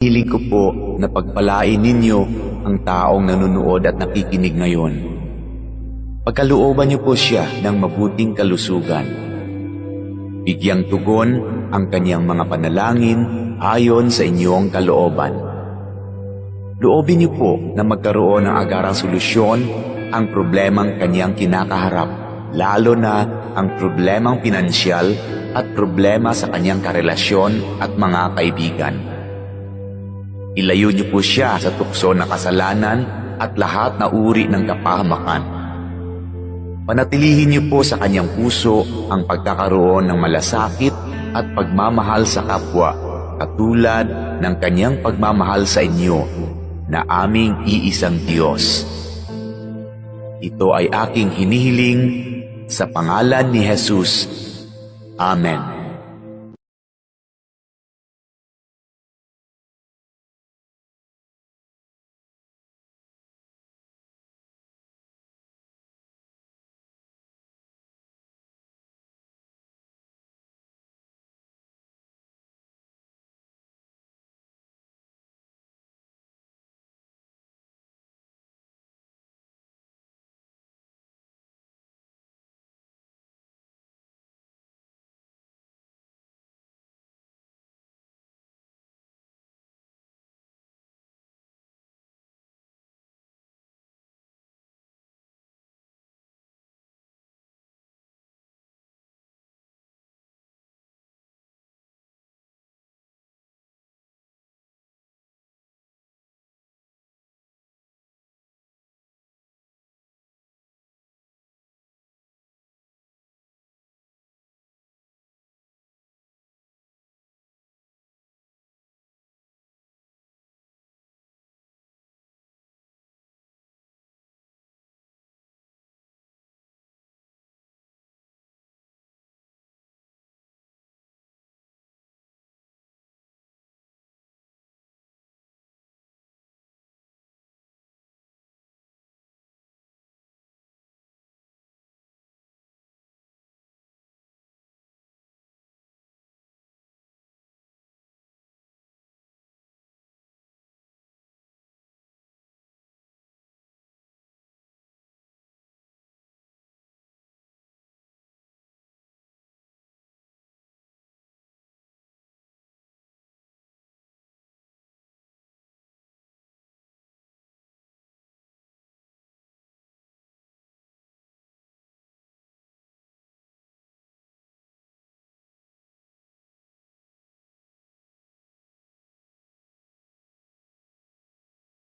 Hiling ko po na pagpalain ninyo ang taong nanonood at nakikinig ngayon. Pagkalooban niyo po siya ng mabuting kalusugan. Bigyang tugon ang kanyang mga panalangin ayon sa inyong kalooban. Loobin niyo po na magkaroon ng agarang solusyon ang problemang kanyang kinakaharap, lalo na ang problemang pinansyal at problema sa kanyang karelasyon at mga kaibigan. Ilayo niyo po siya sa tukso ng kasalanan at lahat na uri ng kapahamakan. Panatilihin niyo po sa kanyang puso ang pagkakaroon ng malasakit at pagmamahal sa kapwa, katulad ng kanyang pagmamahal sa inyo na aming iisang Diyos. Ito ay aking hinihiling sa pangalan ni Jesus. Amen.